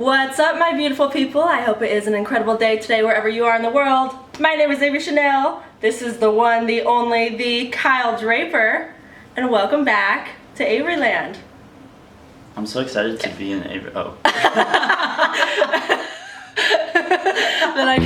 What's up, my beautiful people? I hope it is an incredible day today wherever you are in the world. My name is Avree Chanel. This is the one, the only, the Kyle Draper. And welcome back to Avree Land. I'm so excited to be in Avree. Oh. Then I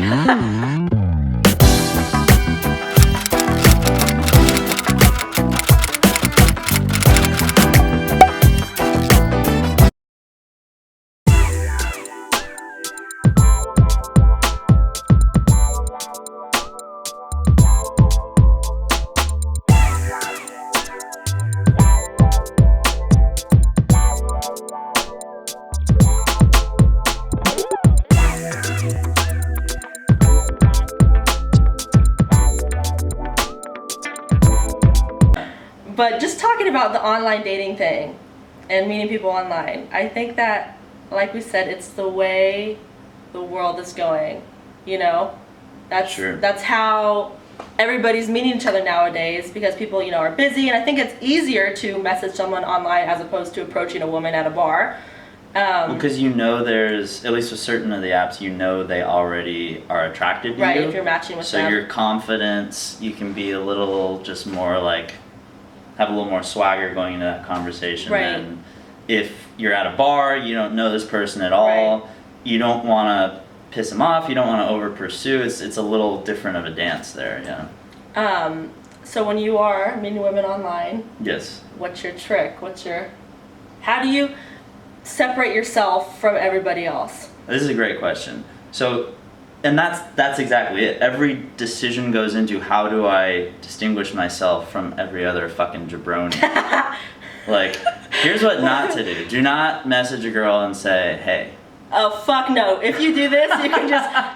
But just talking about the online dating thing and meeting people online, I think that, like we said, it's the way the world is going, you know? That's how everybody's meeting each other nowadays, because people, you know, are busy, and I think it's easier to message someone online as opposed to approaching a woman at a bar. Because you know there's, at least with certain of the apps, you know they already are attracted to you. Right, if you're matching with them. So your confidence, you can be a little just more like, have a little more swagger going into that conversation. Right. Than if you're at a bar, you don't know this person at all, Right. You don't want to piss them off, you don't want to over pursue. It's a little different of a dance there, yeah. So when you are meeting women online, Yes. what's your trick? How do you separate yourself from everybody else? This is a great question. So, and that's exactly it. Every decision goes into how do I distinguish myself from every other fucking jabroni. Like, here's what not to do. Do not message a girl and say, hey. Oh, fuck no. If you do this,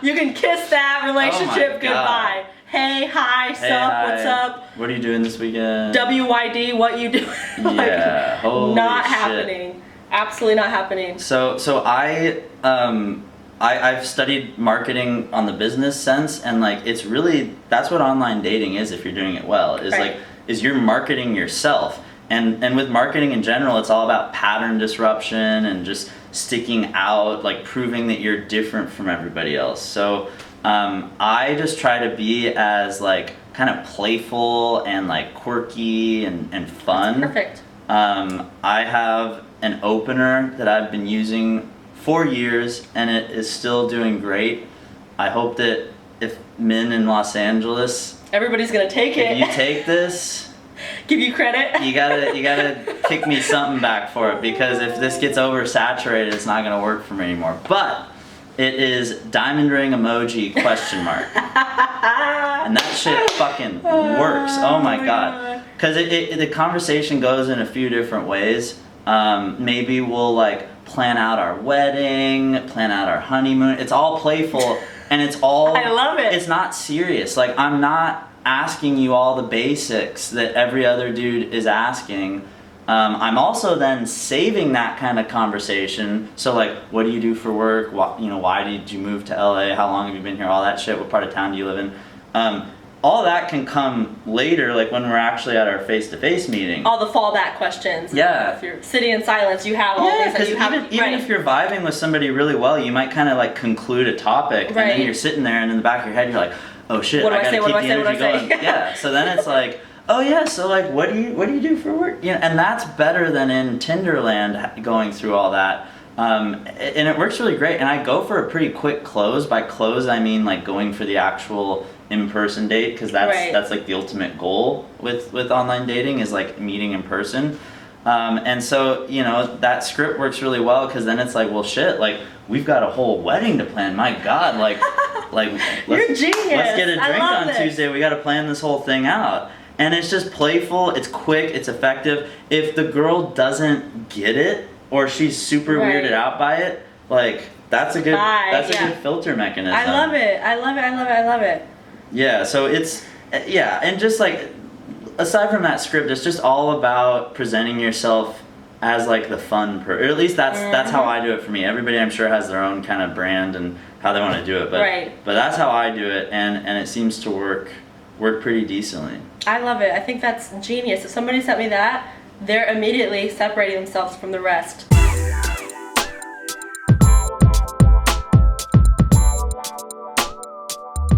you can kiss that relationship goodbye. Hey, hi, Hey, sup, hi. what's up? What are you doing this weekend? WYD, what you doing? Yeah, holy not shit. happening. Absolutely not happening. So I've studied marketing on the business sense, and like it's really, that's what online dating is if you're doing it well, is Right. is you're marketing yourself. And with marketing in general, it's all about pattern disruption and just sticking out, like proving that you're different from everybody else. So I just try to be as like kind of playful and like quirky and fun. That's perfect. I have an opener that I've been using for years, and it is still doing great. I hope that if men in Los Angeles, Everybody's gonna take it. if you take this, Give you credit. you gotta kick me something back for it, because if this gets oversaturated, it's not gonna work for me anymore. But it is diamond ring emoji question mark, and that shit fucking works. Oh my god, because the conversation goes in a few different ways. Maybe we'll like plan out our wedding, plan out our honeymoon. It's all playful, and it's all. I love it. It's not serious. Like, I'm not asking you all the basics that every other dude is asking. I'm also then saving that kind of conversation. So like, what do you do for work? Why did you move to LA? How long have you been here? All that shit. What part of town do you live in? All that can come later, like when we're actually at our face-to-face meeting. All the fallback questions. Yeah. If you're sitting in silence, you have all Yeah, these that because you have. even if you're vibing with somebody really well, you might kind of like conclude a topic, and Right. then you're sitting there, and in the back of your head, you're like, "Oh shit, What do I I gotta say? What keep do I the say? What energy do I going." say? Yeah. So then it's like, "Oh yeah, so like, what do you do for work?" And that's better than in Tinderland going through all that. And it works really great. And I go for a pretty quick close. By close, I mean like going for the actual in-person date, because that's like the ultimate goal with online dating, is like meeting in person. And so, that script works really well, because then it's like, well, shit, like we've got a whole wedding to plan. My God, like You're genius. Let's get a I drink love on this. Tuesday. We got to plan this whole thing out. And it's just playful. It's quick. It's effective. If the girl doesn't get it, or she's super Right. weirded out by it, like that's a good Yeah. good filter mechanism. I love it. Yeah, so it's, and just like, aside from that script, it's just all about presenting yourself as like the fun or at least that's how I do it for me. Everybody, I'm sure, has their own kind of brand and how they want to do it, but that's how I do it, and it seems to work pretty decently. I love it. I think that's genius. If somebody sent me that, they're immediately separating themselves from the rest.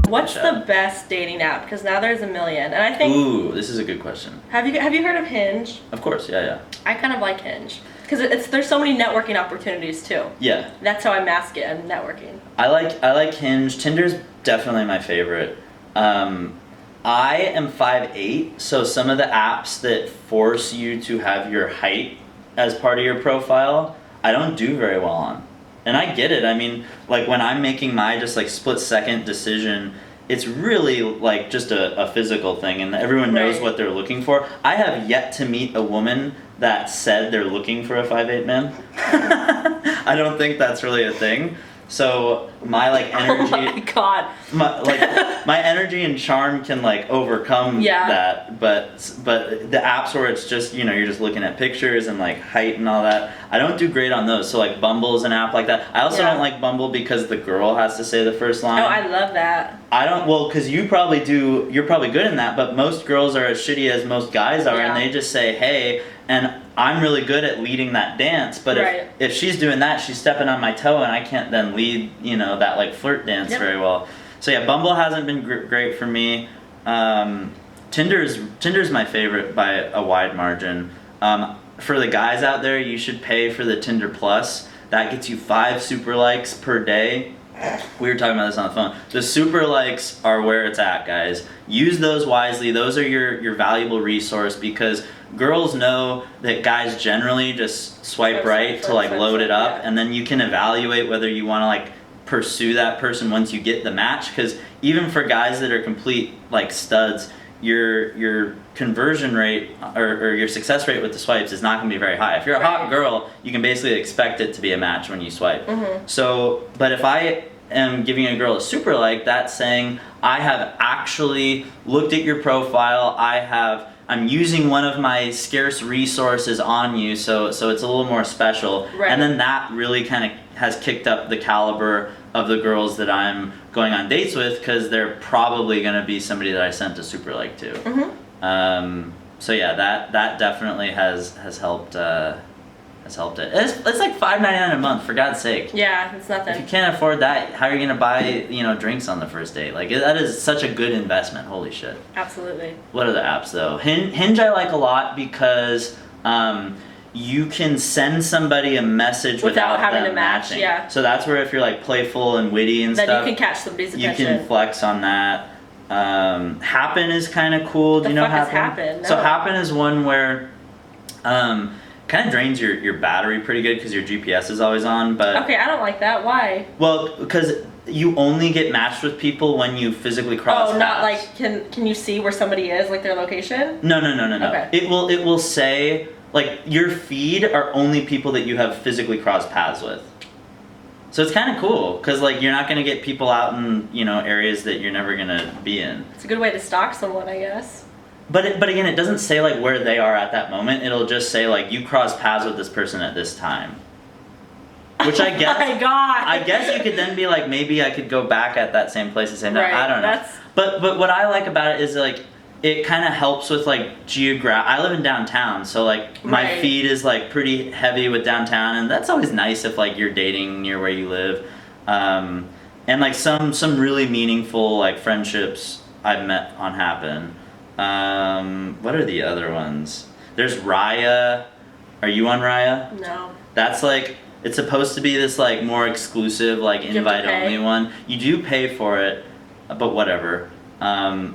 What's the best dating app? Because now there's a million, and I think. Ooh, this is a good question. Have you heard of Hinge? Of course, yeah. I kind of like Hinge because there's so many networking opportunities too. Yeah. That's how I mask it. I'm networking. I like Hinge. Tinder's definitely my favorite. I am 5'8", so some of the apps that force you to have your height as part of your profile, I don't do very well on. And I get it. I mean, like when I'm making my just like split-second decision, it's really like just a physical thing, and everyone knows what they're looking for. I have yet to meet a woman that said they're looking for a 5'8" man. I don't think that's really a thing. So my like energy, oh my god, my energy and charm can like overcome that, but the apps where it's just, you know, you're just looking at pictures and like height and all that, I don't do great on those. So like Bumble's an app like that. I also don't like Bumble because the girl has to say the first line. Oh, I love that. I don't, well, because you're probably good in that, but most girls are as shitty as most guys are, and they just say hey, and I'm really good at leading that dance, but if she's doing that, she's stepping on my toe, and I can't then lead, you know, that like flirt dance very well. So yeah, Bumble hasn't been great for me. Tinder's my favorite by a wide margin. For the guys out there, you should pay for the Tinder Plus. That gets you 5 super likes per day. We were talking about this on the phone. The super likes are where it's at, guys. Use those wisely. Those are your valuable resource, because girls know that guys generally just swipe right to like load it up, and then you can evaluate whether you want to like pursue that person once you get the match. Because even for guys that are complete like studs, your conversion rate or your success rate with the swipes is not going to be very high. If you're a hot girl, you can basically expect it to be a match when you swipe. So, but if I am giving a girl a super like, that's saying I have actually looked at your profile, I'm using one of my scarce resources on you, so it's a little more special. And then that really kind of has kicked up the caliber of the girls that I'm going on dates with, because they're probably going to be somebody that I sent a super like to. So yeah, that definitely has helped. Has helped it. It's like $5.99 a month, for God's sake. Yeah, it's nothing. If you can't afford that, how are you gonna buy drinks on the first date? Like that is such a good investment. Holy shit. Absolutely. What are the apps though? Hinge I like a lot because you can send somebody a message without having to match. Yeah. So that's where if you're like playful and witty and stuff, then you can catch somebody's attention. You can flex on that. Happen is kind of cool. Do you know Happen? No. So Happen is one where kind of drains your battery pretty good because your GPS is always on. But okay, I don't like that. Why? Well, because you only get matched with people when you physically cross paths. Not like can you see where somebody is, like their location? No. Okay. It will say like your feed are only people that you have physically crossed paths with. So it's kind of cool because like you're not gonna get people out in areas that you're never gonna be in. It's a good way to stalk someone, I guess. But again, it doesn't say like where they are at that moment. It'll just say like you crossed paths with this person at this time. Which I guess. Oh my God. I guess you could then be like, maybe I could go back at that same place and say, no, I don't know. But what I like about it is like it kind of helps with like I live in downtown, so like my feed is like pretty heavy with downtown, and that's always nice if like you're dating near where you live, and like some really meaningful like friendships I've met on Happen. What are the other ones? There's Raya. Are you on Raya? No. That's like, it's supposed to be this like more exclusive like invite only one. You do pay for it, but whatever. I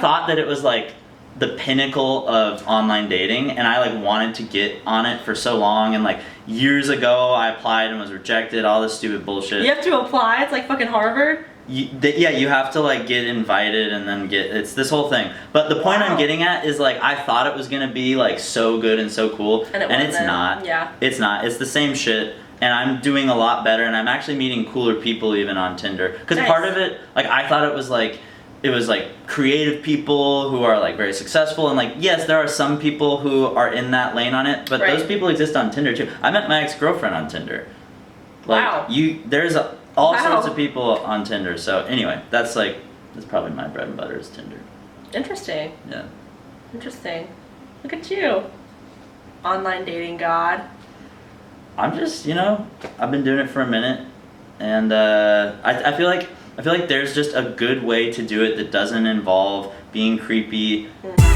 thought that it was like the pinnacle of online dating, and I like wanted to get on it for so long, and like years ago I applied and was rejected, all this stupid bullshit. You have to apply? It's like fucking Harvard? You have to like get invited and then it's this whole thing. But the point I'm getting at is like I thought it was gonna be like so good and so cool, and it's not. Yeah. It's not. It's the same shit, and I'm doing a lot better, and I'm actually meeting cooler people even on Tinder. Because part of it, like I thought it was like creative people who are like very successful, and like yes, there are some people who are in that lane on it, but those people exist on Tinder too. I met my ex-girlfriend on Tinder. Like, there's all sorts of people on Tinder. So anyway, that's probably my bread and butter is Tinder. Interesting. Yeah. Interesting. Look at you, online dating god. I'm just I've been doing it for a minute, and I feel like I feel like there's just a good way to do it that doesn't involve being creepy. Mm-hmm.